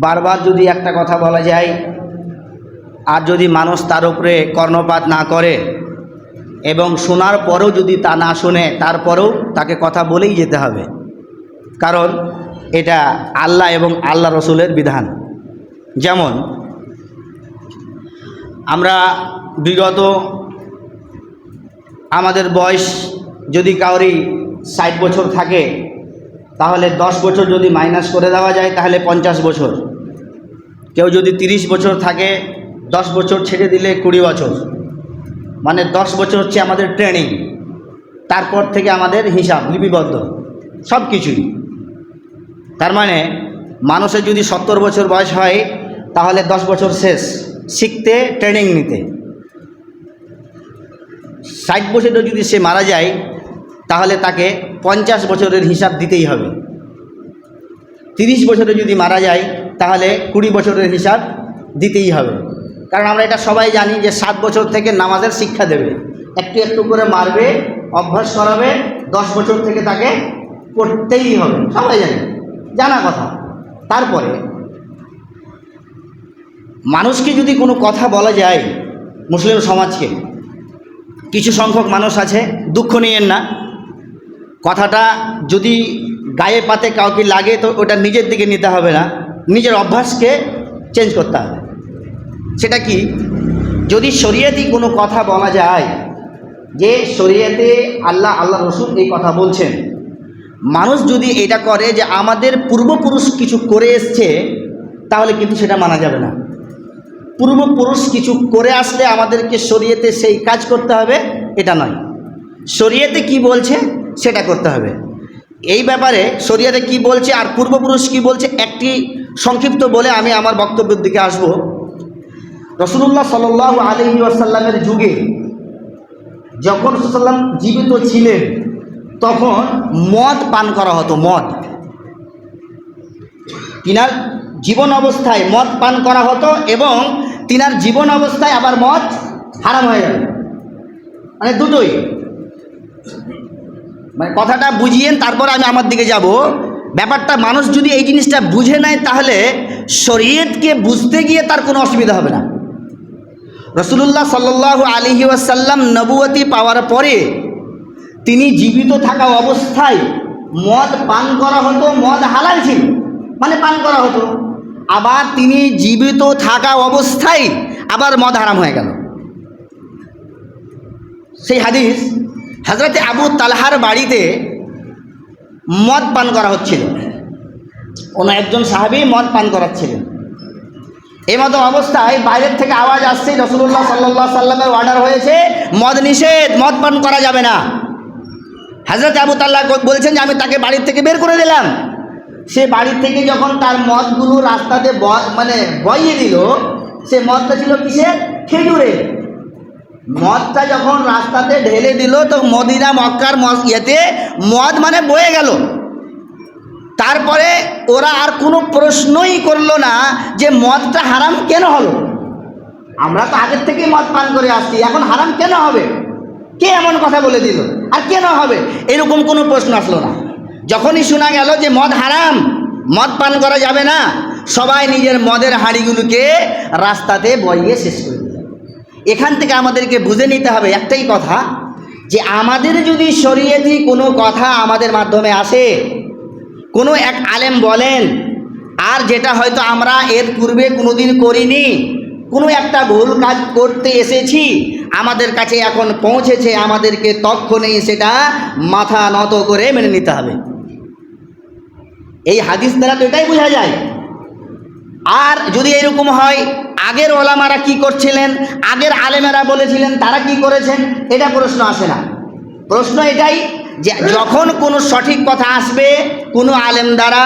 বারবার যদি একটা কথা বলা যায় আর যদি মানুষ তার উপরে কর্ণপাত না করে এবং শোনার পরেও যদি তা না শোনে, তারপরেও তাকে কথা বলেই যেতে হবে, কারণ এটা আল্লাহ এবং আল্লাহ রসুলের বিধান। যেমন আমরা বিগত আমাদের বয়স যদি কাউরি 60 বছর থাকে, তাহলে 10 বছর যদি মাইনাস করে দেওয়া যায় তাহলে 50 বছর। কেউ যদি 30 বছর থাকে, 10 বছর ছেড়ে দিলে 20 বছর, মানে 10 বছর হচ্ছে আমাদের ট্রেনিং, তারপর থেকে আমাদের হিসাব লিপিবদ্ধ সব কিছুই। তার মানে মানুষের যদি 70 বছর বয়স হয় তাহলে 10 বছর শেষ শিখতে, ট্রেনিং নিতে। 60 বছরে যদি সে মারা যায় তাহলে তাকে 50 বছরের হিসাব দিতেই হবে। 30 বছরে যদি মারা যায় তাহলে 20 বছরের হিসাব দিতেই হবে। কারণ আমরা এটা সবাই জানি যে 7 বছর থেকে নামাজের শিক্ষা দেবে, একটু একটু করে মারবে, অভ্যাস করাবে, 10 বছর থেকে তাকে পড়তেই হবে, সবাই জানি, জানা কথা। তারপরে মানুষকে যদি কোনো কথা বলা যায়, মুসলিম সমাজকে কিছু সংখ্যক মানুষ আছে, দুঃখ নিয়েন না, কথাটা যদি গায়ে পাতে কাউকে লাগে তো ওটা নিজের দিকে নিতে হবে না, নিজের অভ্যাসকে চেঞ্জ করতে হবে। সেটা কি, যদি শরীয়তি কোনো কথা বলা যায় যে শরীয়তে আল্লাহ রসুল এই কথা বলছেন, মানুষ যদি এটা করে যে আমাদের পূর্বপুরুষ কিছু করে এসছে, তাহলে কিন্তু সেটা মানা যাবে না। পূর্বপুরুষ কিছু করে আসলে আমাদেরকে শরীয়তে সেই কাজ করতে হবে, এটা নয়। শরীয়তে কি বলছে সেটা করতে হবে। এই ব্যাপারে শরীয়তে কি বলছে আর পূর্বপুরুষ কি বলছে একটি সংক্ষিপ্ত বলে আমি আমার বক্তব্যের দিকে আসব। রাসূলুল্লাহ সাল্লাল্লাহু আলাইহি ওয়াসাল্লামের যুগে যখন রাসূল সাল্লাম জীবিত ছিলেন তখন মদ পান করা হতো। মদ তিনার জীবন অবস্থায় মদ পান করা হতো এবং তিনার জীবন অবস্থায় আবার মদ হারাম হয়ে গেল, মানে দুটোই। মানে কথাটা বুঝিয়েন, তারপর আমি আমার দিকে যাব। ব্যাপারটা মানুষ যদি এই জিনিসটা বুঝে নেয় তাহলে শরীয়তকে বুঝতে গিয়ে তার কোনো অসুবিধা হবে না। রাসূলুল্লাহ সাল্লাল্লাহু আলাইহি ওয়াসাল্লাম নবুয়তি পাওয়ার পরে তিনি জীবিত থাকা অবস্থায় মদ পান করা হতো, মদ হালাল ছিল, মানে পান করা হতো। আবার তিনি জীবিত থাকা অবস্থায় আবার মদ হারাম হয়ে গেল। সেই হাদিস, হযরতে আবু তালহার বাড়িতে মদ পান করা হচ্ছিল, অন্য একজন সাহাবী মদ পান করাচ্ছিলেন। এই মতো অবস্থায় বাইরের থেকে আওয়াজ আসছে, রাসূলুল্লাহ সাল্লাল্লাহু আলাইহি সাল্লামের অর্ডার হয়েছে মদ নিষেধ, মদ পান করা যাবে না। হযরত আবু তালহা বলছেন যে আমি তাকে বাড়ির থেকে বের করে দিলাম। সে বাড়ি থেকে যখন তার মদগুলো রাস্তাতে মানে বইয়ে দিল, সে মদটা ছিল কিসের? খেজুরের। মদটা যখন রাস্তাতে ঢেলে দিল তো মদিনা মক্কার ইয়েতে মদ মানে বয়ে গেল। তারপরে ওরা আর কোনো প্রশ্নই করলো না যে মদটা হারাম কেন হলো। আমরা তো আগের থেকেই মদ পান করে আসছি, এখন হারাম কেন হবে? কে এমন কথা বলে দিল আর কেন হবে, এরকম কোনো প্রশ্ন আসলো না। যখনই শোনা গেল যে মদ হারাম, মদ পান করা যাবে না, সবাই নিজের মদের হাঁড়িগুলোকে রাস্তাতে বইয়ে শেষ করে দিল। এখান থেকে আমাদেরকে বুঝে নিতে হবে একটাই কথা, যে আমাদের যদি শরীয়তি কোনো কথা আমাদের মাধ্যমে আসে, কোনো এক আলেম বলেন, আর যেটা হয়তো আমরা এর পূর্বে কোনোদিন করিনি, কোনো একটা ভুল কাজ করতে এসেছি, আমাদের কাছে এখন পৌঁছেছে, আমাদেরকে তৎক্ষণেই সেটা মাথা নত করে মেনে নিতে হবে। এই হাদিস দ্বারা তো এটাই বোঝা যায়। আর যদি এরকম হয় আগের ওলামারা কি করছিলেন, আগের আলেমেরা বলেছিলেন, তারা কি করেছেন, এটা প্রশ্ন আসে না। প্রশ্ন এটাই যে যখন কোনো সঠিক কথা আসবে কোনো আলেম দ্বারা,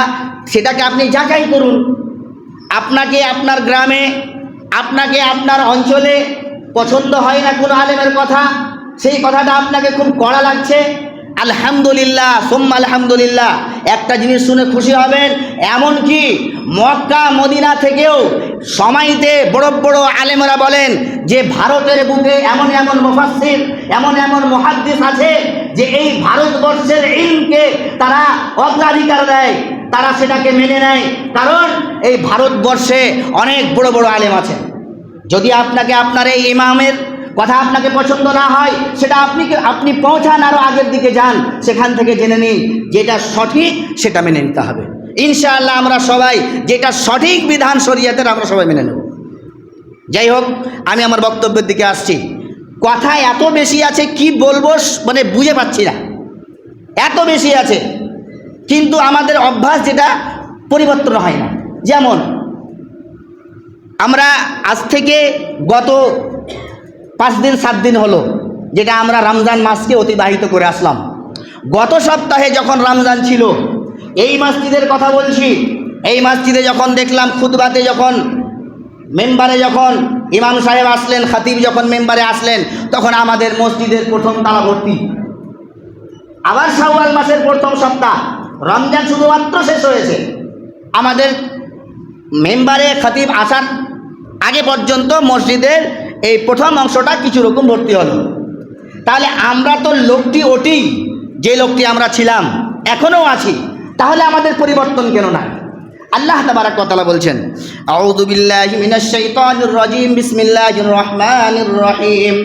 সেটাকে আপনি যাচাই করুন। আপনাকে আপনার গ্রামে, আপনাকে আপনার অঞ্চলে পছন্দ হয় না কোনো আলেমের কথা, সেই কথাটা আপনাকে খুব কড়া লাগছে, আলহামদুলিল্লাহ সুম্মা আলহামদুলিল্লাহ, একটা জিনিস শুনে খুশি হবেন, এমনকি মক্কা মদিনা থেকেও সময়তে বড় বড় আলেমরা বলেন যে ভারতের বুকে এমন এমন মুফাসসির, এমন এমন মুহাদ্দিস আছে যে এই ভারতবর্ষের ইলমকে তারা অগ্রাধিকার দেয়। তারা সেটাকে মেনে নেয়। কারণ এই ভারতবর্ষে অনেক বড় বড় আলেম আছেন। যদি আপনাকে আপনার এই ইমামের কথা আপনাকে পছন্দ না হয়, সেটা আপনি পৌঁছান, আরও আগের দিকে যান, সেখান থেকে জেনে নিন যেটা সঠিক সেটা মেনে নিতে হবে। ইনশাআল্লাহ আমরা সবাই যেটা সঠিক বিধান শরীয়তের আমরা সবাই মেনে নেব। যাই হোক, আমি আমার বক্তব্যের দিকে আসছি। কথা এত বেশি আছে কি বলবো মানে বুঝে পাচ্ছি না, এত বেশি আছে, কিন্তু আমাদের অভ্যাস যেটা পরিবর্তন হয় না। যেমন আমরা আজ থেকে গত 5 দিন 7 দিন হলো যেটা আমরা রমজান মাসকে অতিবাহিত করে আসলাম। গত সপ্তাহে যখন রমজান ছিল, এই মসজিদের কথা বলছি, এই মসজিদে যখন দেখলাম খুতবাতে যখন মেম্বারে যখন ইমাম সাহেব আসলেন, খতিব যখন মেম্বারে আসলেন, তখন আমাদের মসজিদের প্রথম তালা ভর্তি। আবার শাওয়াল মাসের প্রথম সপ্তাহ, রমজান শুধুমাত্র শেষ হয়েছে, আমাদের মেম্বারে খতিব আসার আগে পর্যন্ত মসজিদের এই প্রথম অংশটা কিছু রকম ভর্তি হলো। তাহলে আমরা তো লোকটি ওটি, যে লোকটি আমরা ছিলাম এখনও আছি, তাহলে আমাদের পরিবর্তন কেন না? আল্লাহ তাবারাক ওয়া তাআলা বলছেন, আউযু বিল্লাহি মিনাশ শাইতানির রাজীম, বিসমিল্লাহির রহমানির রহিম,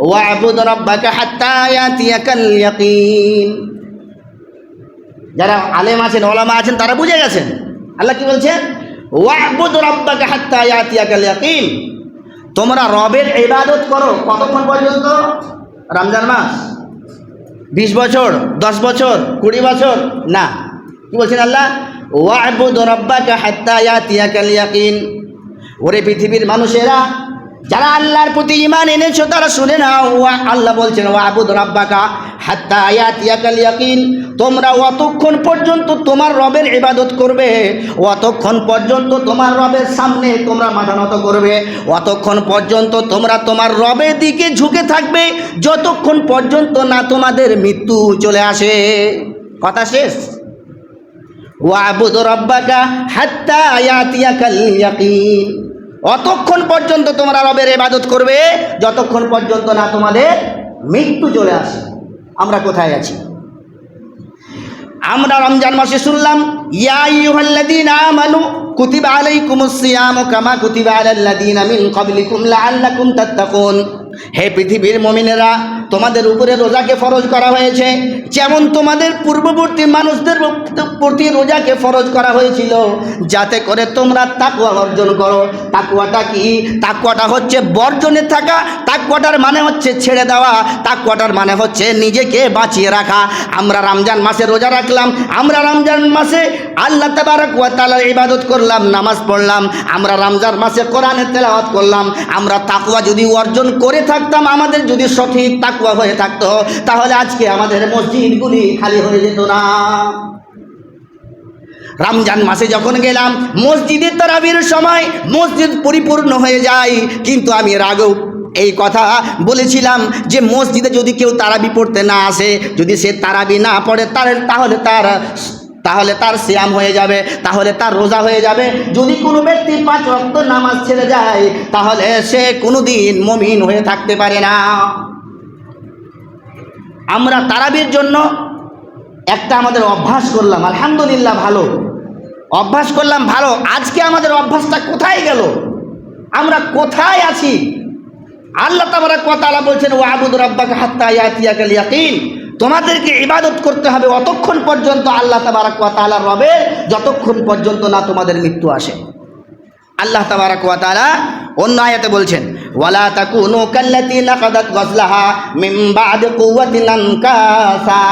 ওয়া'বুদ রাব্বাকা হাত্তা ইয়াতিয়াকাল ইয়াকিন। যারা আলেম আছেন, ওলামা আছেন, তারা বুঝে গেছেন আল্লাহ কি বলছেন, ওয়া'বুদ রাব্বাকা হাত্তা ইয়াতিয়াকাল ইয়াকিন। তোমরা রবের ইবাদত করো কতক্ষণ পর্যন্ত? রমজান মাস, 20 বছর, 10 বছর, 20 বছর না, কি বলছেন আল্লাহ, ওয়া'বুদ রাব্বাকা হাত্তা ইয়াতিয়াকাল ইয়াকিন। ওরে পৃথিবীর মানুষেরা, যারা আল্লাহর প্রতি ঈমান এনেছো তারা শুনে নাও, আল্লাহ বলছেন ওয়া'বুদ রাব্বাকা হাত্তা ইয়াতিয়াকাল ইয়াকিন। তোমরা অতক্ষণ পর্যন্ত তোমার রবের ইবাদত করবে, অতক্ষণ পর্যন্ত তোমার রবের সামনে তোমরা মাথা নত করবে, অতক্ষণ পর্যন্ত তোমরা তোমার রবের দিকে ঝুঁকে থাকবে, যতক্ষণ পর্যন্ত না তোমাদের মৃত্যু চলে আসে। কথা শেষ। ওয়া'বুদ রাব্বাকা হাত্তা ইয়াতিয়াকাল ইয়াকিন। অতক্ষণ পর্যন্ত তোমরা রবের ইবাদত করবে যতক্ষণ পর্যন্ত না তোমাদের মৃত্যু চলে আসে। আমরা কোথায় আছি? আমরা রমজান মাসে শুনলাম, ইয়া আইয়ুহাল্লাযীনা আমানু কুতিবা আলাইকুমুস সিয়ামু কামা কুতিবা আলাল্লাযীনা মিন ক্বাবলিকুম লাআল্লাকুম তাত্তাকুন। হে পৃথিবীর মুমিনেরা, তোমাদের উপরে রোজাকে ফরজ করা হয়েছে যেমন তোমাদের পূর্ববর্তী মানুষদের প্রতি রোজাকে ফরজ করা হয়েছিল, যাতে করে তোমরা তাকওয়া অর্জন করো। তাকওয়াটা কি? তাকওয়াটা হচ্ছে বর্জনে থাকা, তাকওয়াটার মানে হচ্ছে ছেড়ে দেওয়া, তাকওয়াটার মানে হচ্ছে নিজেকে বাঁচিয়ে রাখা। আমরা রমজান মাসে রোজা রাখলাম, আমরা রমজান মাসে আল্লাহ তাবারক ওয়া তাআলার ইবাদত করলাম, নামাজ পড়লাম, আমরা রমজান মাসে কোরআনের তেলাওয়াত করলাম। আমরা তাকওয়া যদি অর্জন করে থাকতাম, আমাদের যদি সঠিক তাকওয়া হয়ে থাকতো, তাহলে আজকে আমাদের মসজিদগুলি খালি হয়ে যেত না। রমজান মাসে যখন গেলাম মসজিদের তারাবির সময় মসজিদ পরিপূর্ণ হয়ে যায়, কিন্তু আমি এর আগেও এই কথা বলেছিলাম যে মসজিদে যদি কেউ তারাবি পড়তে না আসে, যদি সে তারাবি না পড়ে তাহলে তার সিয়াম হয়ে যাবে, তাহলে তার রোজা হয়ে যাবে। যদি কোনো ব্যক্তি 5 ওয়াক্ত নামাজ ছেড়ে যায়, তাহলে সে কোনোদিন মুমিন হয়ে থাকতে পারে না। আমরা তারাবির জন্য একটা আমাদের অভ্যাস করলাম, আলহামদুলিল্লাহ ভালো অভ্যাস করলাম, ভালো। আজকে আমাদের অভ্যাসটা কোথায় গেল? আমরা কোথায় আছি? আল্লাহ তাবারক ওয়া তাআলা বলছেন ওয়া'বুদ রাব্বাকা হাত্তা ইয়াতিয়াকাল ইয়াকিন। তোমাদেরকে ইবাদত করতে হবে অতক্ষণ পর্যন্ত আল্লাহ তাবারক ওয়া তাআলা রবের, যতক্ষণ পর্যন্ত না তোমাদের মৃত্যু আসে। আল্লাহ তাবারক ওয়া তাআলা অন্য আয়াতে বলছেন ওয়ালা তাকুনু কাল্লাতী নাকাদাত গজলাহা মিন বা'দি কুওয়াতিন আনকাসা।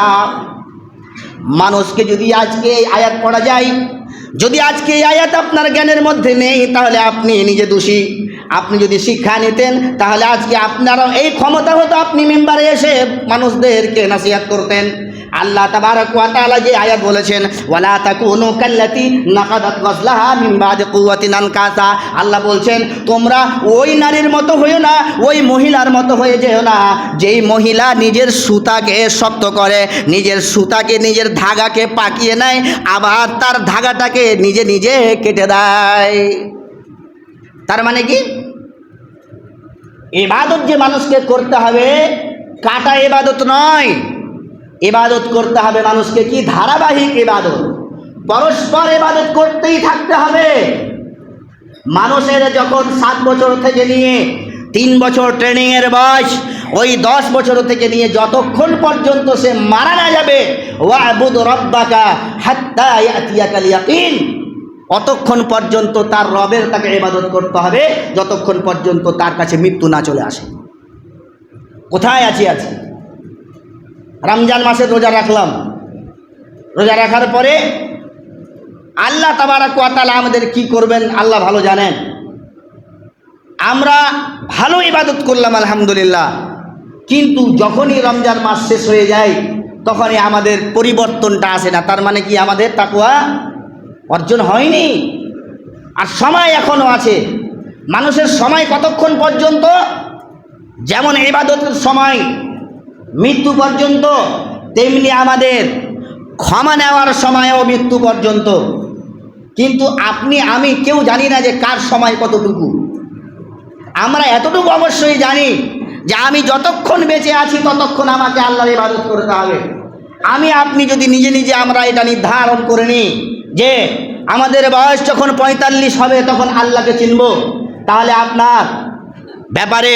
মানুষকে যদি আজকে এই আয়াত পড়া যায়, যদি আজকে এই আয়াত আপনার জ্ঞানের মধ্যে নেই, তাহলে আপনি নিজে দোষী। আপনি যদি শিক্ষা নিতেন, তাহলে আজকে আপনারও এই ক্ষমতা হতো, আপনি মেম্বারে এসে মানুষদেরকে নসিহত করতেন। আল্লাহ তাবারক ওয়া তাআলা যে আয়াত বলেছেন ওয়ালা তাকুনু কাল্লাতী নাকাদাত গজলাহা মিন বা'দি কুওয়াতিন আনকাসা, আল্লাহ বলছেন তোমরা ওই নারীর মতো হইও না, ওই মহিলার মতো হয়ে যেও না যেই মহিলা নিজের সুতাকে শক্ত করে, নিজের সুতাকে, নিজের ধাগাকে পাকিয়ে নেয়, আবার তার ধাগাটাকে নিজে নিজে কেটে দেয়। তার মানে কি? ইবাদত যে মানুষকে করতে হবে, কাটা ইবাদত নয়। ইবাদত করতে হবে মানুষকে কি? ধারাবাহিক ইবাদত। পরস্পর ইবাদত করতেই থাকতে হবে। মানুষের যখন 7 বছর থেকে নিয়ে 3 বছর ট্রেনিংয়ের বয়স, ওই 10 বছর থেকে নিয়ে যতক্ষণ পর্যন্ত সে মারা না যাবে, ওয়াবুদ রাব্বাকা হাত্তা ইয়াতিয়াকাল ইয়াকিন, অতক্ষণ পর্যন্ত তার রবের তাকে ইবাদত করতে হবে যতক্ষণ পর্যন্ত তার কাছে মৃত্যু না চলে আসে। কোথায় আছি? রমজান মাসে রোজা রাখলাম, রোজা রাখার পরে আল্লাহ তাবারক ওয়া তাআলা আমাদের কি করবেন আল্লাহ ভালো জানেন। আমরা ভালো ইবাদত করলাম আলহামদুলিল্লাহ, কিন্তু যখনই রমজান মাস শেষ হয়ে যায় তখনই আমাদের পরিবর্তনটা আসে না। তার মানে কি আমাদের তাকওয়া অর্জন হয়নি। আর সময় এখনো আছে। মানুষের সময় কতক্ষণ পর্যন্ত? যেমন ইবাদতের সময় মৃত্যু পর্যন্ত, তেমনি আমাদের ক্ষমা নেওয়ার সময়ও মৃত্যু পর্যন্ত। কিন্তু আপনি আমি কেউ জানি না যে কার সময় কতটুকু। আমরা এতটুকু অবশ্যই জানি যে আমি যতক্ষণ বেঁচে আছি ততক্ষণ আমাকে আল্লাহর ইবাদত করতে হবে। আমি আপনি যদি নিজে নিজে আমরা এটা নির্ধারণ করে নিই যে আমাদের বয়স যখন 45 হবে তখন আল্লাহকে চিনব, তাহলে আপনার ব্যাপারে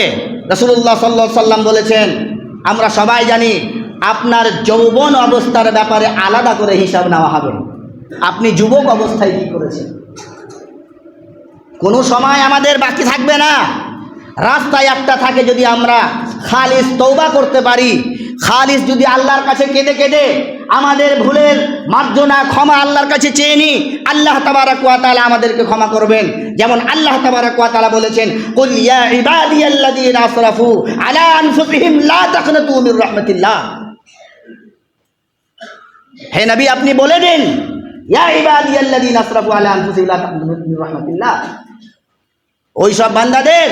রাসূলুল্লাহ সাল্লাল্লাহু আলাইহি সাল্লাম বলেছেন, আমরা সবাই জানি আপনার যৌবন অবস্থার ব্যাপারে আলাদা করে হিসাব নেওয়া হবে। আপনি যুবক অবস্থায় কী করেছেন? কোনো সময় আমাদের বাকি থাকবে না। রাস্তায় একটা থাকে, যদি আমরা খালিস তওবা করতে পারি, খালিস যদি আল্লাহর কাছে কেঁদে কেঁদে আমাদের ভুলের মার্জনা ক্ষমা আল্লাহর কাছে চেয়ে নিই, আল্লাহ তাবারক ওয়া তাআলা আমাদেরকে ক্ষমা করবেন। যেমন আল্লাহ তাবারক ওয়া তাআলা বলেছেন, কুল ইয়া ইবাদিয়াল্লাযীনা আসরাফু আলা আনফুসিহিম লা তাকনাতু মির রাহমাতিল্লাহ। হে নবী, আপনি বলে দিন, ইয়া ইবাদিয়াল্লাযীনা আসরাফু আলা আনফুসিহিম লা তাকনাতু মির রাহমাতিল্লাহ। ওই সব বান্দাদের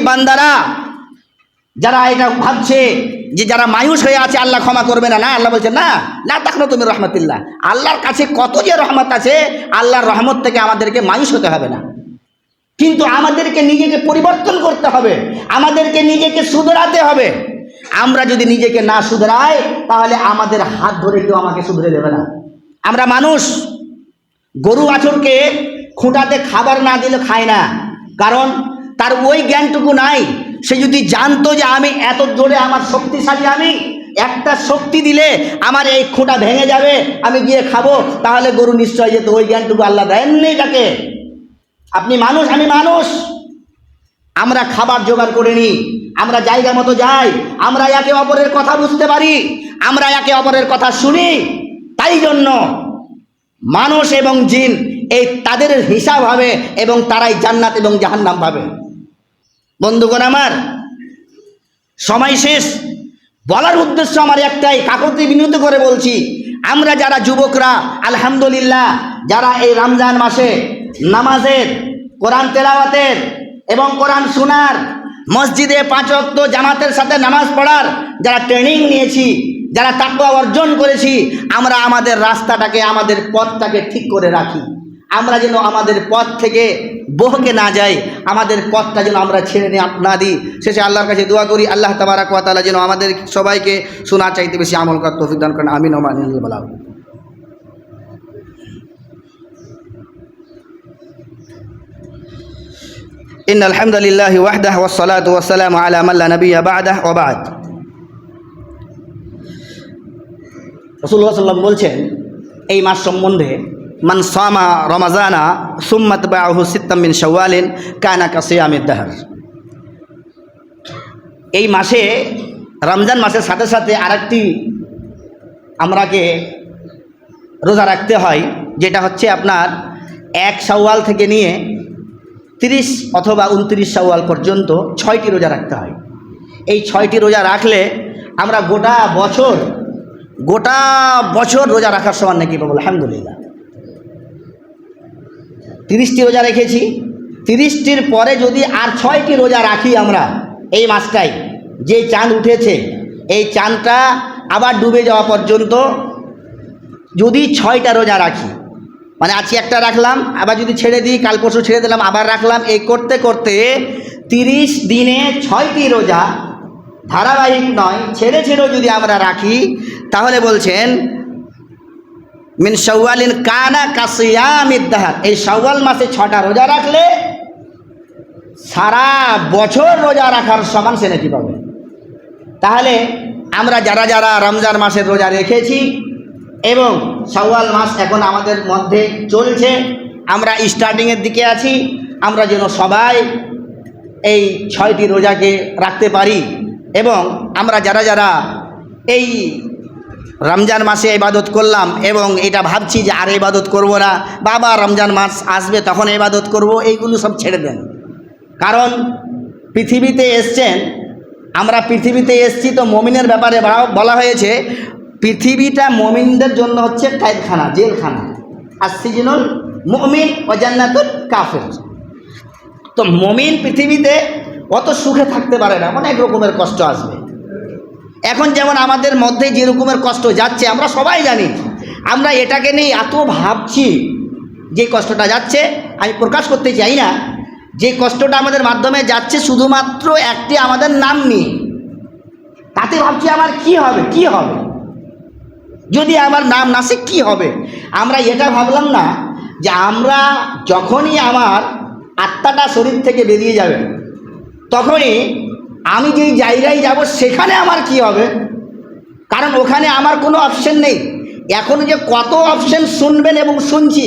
বান্দারা যারা এটা ভাবছে যে যারা মায়ুস হয়ে আছে আল্লাহ ক্ষমা করবে না, আল্লাহ বলছেন না, লা তাকনাতু মির রাহমাতিল্লাহ। আল্লাহর কাছে কত যে রহমত আছে, আল্লাহর রহমত থেকে আমাদেরকে মায়ুস হতে হবে না। কিন্তু আমাদেরকে নিজেকে পরিবর্তন করতে হবে, আমাদেরকে নিজেকে শুধরাতে হবে। আমরা যদি নিজেকে না শুধরাই তাহলে আমাদের হাত ধরে কেউ আমাকে শুধরে দেবে না। আমরা মানুষ, গরু বাছুরকে খুঁটাতে খাবার না দিলে খায় না, কারণ তার ওই জ্ঞানটুকু নাই। সে যদি জানতো যে আমি এত জোরে, আমার শক্তিশালী, আমি একটা শক্তি দিলে আমার এই খুঁটা ভেঙে যাবে, আমি গিয়ে খাবো, তাহলে গরু নিশ্চয় যেত। ওই জ্ঞানটুকু আল্লাহ দেননি তাকে। আপনি মানুষ, আমি মানুষ, আমরা খাবার জোগাড় করে নিই, আমরা জায়গা মতো যাই, আমরা একে অপরের কথা বুঝতে পারি, আমরা একে অপরের কথা শুনি। তাই জন্য মানুষ এবং জিন এই তাদের হিসাব হবে এবং তারাই জান্নাত এবং জাহান্নাম পাবে। বন্ধুগণ আমার, সময় শেষ। বলার উদ্দেশ্য আমার একটাই, কাকুতি বিনীত করে বলছি, আমরা যারা যুবকরা আলহামদুলিল্লাহ, যারা এই রমজান মাসে নামাজের, কোরআন তেলাওয়াতের এবং কোরআন শোনার, মসজিদে 5 ওয়াক্ত জামাতের সাথে নামাজ পড়ার যারা ট্রেনিং নিয়েছি, যারা তাকওয়া অর্জন করেছি, আমরা আমাদের রাস্তাটাকে, আমাদের পথটাকে ঠিক করে রাখি। আমরা যেন আমাদের পথ থেকে বহকে না যাই, আমাদের পথটা যেন আমরা ছেড়ে না দিই। শেষে আল্লাহর কাছে দোয়া করি, আল্লাহ তাবারক ওয়া তাআলা যেন আমাদের সবাইকে শোনার চাইতে বেশি আমল করার তৌফিক দান করেন। আমিন ওয়া আমিন বলা। ইন্নাল হামদুলিল্লাহি ওয়াহদাহু ওয়াস সালাতু ওয়াস সালামু আলা মান লা নাবিয়্যা বা'দাহু ওয়া বা'দ। রাসূলুল্লাহ সাল্লাল্লাহু আলাইহি ওয়াসাল্লাম বলছেন এই মাস সম্বন্ধে, মান সামা রমাজানা সুম্মা তাবাহু সিত্তাম মিন শাওয়ালিন কানা কাসিয়ামিদ দাহর। এই মাসে, রমজান মাসের সাথে সাথে আরেকটি আমরাকে রোজা রাখতে হয়, যেটা হচ্ছে আপনার 1 শাওয়াল থেকে নিয়ে 30 অথবা 29 শাওয়াল পর্যন্ত 6টি রোজা রাখতে হয়। এই 6টি রোজা রাখলে আমরা গোটা বছর রোজা রাখার সমান নাকি পাবো আলহামদুলিল্লাহ। 30টি রোজা রেখেছি, 30টির পরে যদি আর 6টি রোজা রাখি আমরা এই মাসটাই, যে চাঁদ উঠেছে এই চাঁদটা আবার ডুবে যাওয়া পর্যন্ত যদি 6টা রোজা রাখি, মানে আজকে একটা রাখলাম, আবার যদি ছেড়ে দিই, কাল পরশু ছেড়ে দিলাম, আবার রাখলাম, এই করতে করতে 30 দিনে 6টি রোজা ধারাবাহিক নয়, ছেড়ে ছেড়েও যদি আমরা রাখি, তাহলে বলছেন মিন শাওয়ালিন কানা কাসিয়ামিদ দাহর, এই শাওয়াল মাসে 6টা রোজা রাখলে সারা বছর রোজা রাখার সমান সে নাকি পাবে। তাহলে আমরা যারা যারা রমজান মাসের রোজা রেখেছি এবং শাওয়াল মাস এখন আমাদের মধ্যে চলছে, আমরা স্টার্টিংয়ের দিকে আছি, আমরা যেন সবাই এই 6টি রোজাকে রাখতে পারি। এবং আমরা যারা যারা এই রমজান মাসে ইবাদত করলাম এবং এটা ভাবছি যে আর ইবাদত করব না, বাবা রমজান মাস আসবে তখন ইবাদত করব, এইগুলো সব ছেড়ে দেন। কারণ পৃথিবীতে এসছেন, আমরা পৃথিবীতে এসছি তো মমিনের ব্যাপারে বলা হয়েছে পৃথিবীটা মমিনদের জন্য হচ্ছে কায়দখানা, জেলখানা। আর সিজনুল মুমিন ও জান্নাতুল কাফির। তো মমিন পৃথিবীতে অত সুখে থাকতে পারে না, অনেক রকমের কষ্ট আসবে। এখন যেমন আমাদের মধ্যে যে রকমের কষ্ট যাচ্ছে আমরা সবাই জানি, আমরা এটাকে নিয়ে এত ভাবছি, যে কষ্টটা যাচ্ছে আমি প্রকাশ করতে চাই না, যে কষ্টটা আমাদের মাধ্যমে যাচ্ছে শুধুমাত্র একটি আমাদের নাম নিয়ে, তাতে ভাবছি আমার কি হবে, কি হবে যদি আমার নাম না সে কী হবে। আমরা এটা ভাবলাম না যে আমরা যখনই আমার আত্মাটা শরীর থেকে বেরিয়ে যাবে তখনই আমি যেই জায়গায় যাব সেখানে আমার কি হবে, কারণ ওখানে আমার কোনো অপশন নেই। এখন যে কত অপশন শুনবেন এবং শুনছি,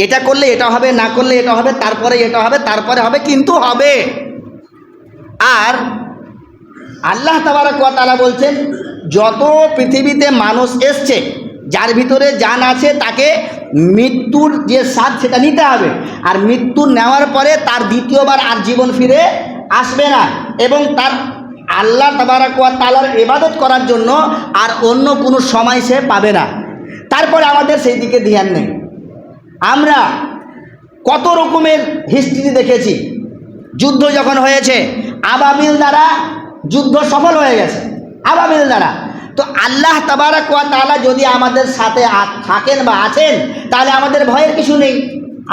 এটা করলে এটা হবে, না করলে এটা হবে, তারপরে এটা হবে, তারপরে হবে, কিন্তু হবে। আর আল্লাহ তাবারক ওয়া তাআলা বলছেন যত পৃথিবীতে মানুষ এসছে যার ভিতরে জান আছে তাকে মৃত্যুর যে স্বাদ সেটা নিতে হবে, আর মৃত্যু নেওয়ার পরে তার দ্বিতীয়বার আর জীবন ফিরে আসবে না, এবং তার আল্লাহ তাবারক ওয়া তাআলার ইবাদত করার জন্য আর অন্য কোনো সময় সে পাবে না। তারপরে আমাদের সেই দিকে ধ্যান নেই। আমরা কত রকমের হিস্ট্রি দেখেছি, যুদ্ধ যখন হয়েছে আবাবিল দ্বারা যুদ্ধ সফল হয়ে গেছে, আবাবিল দ্বারা। তো আল্লাহ তাবারক ওয়া তাআলা যদি আমাদের সাথে থাকেন বা আছেন তাহলে আমাদের ভয়ের কিছু নেই,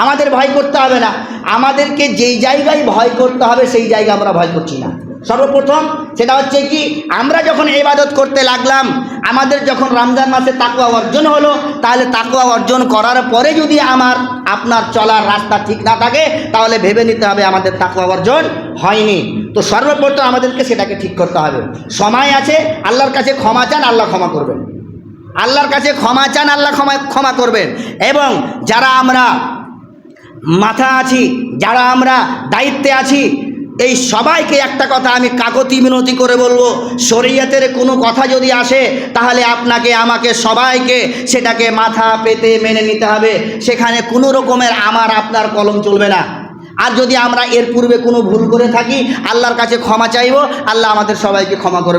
আমাদের ভয় করতে হবে না। আমাদেরকে যেই জায়গায় ভয় করতে হবে সেই জায়গায় আমরা ভয় করছি না। সর্বপ্রথম সেটা হচ্ছে কি, আমরা যখন ইবাদত করতে লাগলাম, আমাদের যখন রমজান মাসে তাকওয়া অর্জন হলো, তাহলে তাকওয়া অর্জন করার পরে যদি আপনার চলার রাস্তা ঠিক না থাকে তাহলে ভেবে নিতে হবে আমাদের তাকওয়া অর্জন হয়নি। তো সর্বপ্রথম আমাদেরকে সেটাকে ঠিক করতে হবে। সময় আছে, আল্লাহর কাছে ক্ষমা চান, আল্লাহ ক্ষমা করবেন। আল্লাহর কাছে ক্ষমা চান, আল্লাহ ক্ষমা করবেন। এবং যারা আমরা মাথা আছি, যারা আমরা দায়িত্বে আছি, এই সবাইকে একটা কথা আমি কাকতি মিনতি করে বলবো, শরীয়তের কোনো কথা যদি আসে তাহলে আপনাকে আমাকে সবাইকে সেটাকে মাথা পেতে মেনে নিতে হবে। সেখানে কোনো রকমের আমার আপনার কলম চলবে না। আর যদি আমরা এর পূর্বে কোনো ভুল করে থাকি আল্লাহর কাছে ক্ষমা চাইব, আল্লাহ আমাদের সবাইকে ক্ষমা করবে।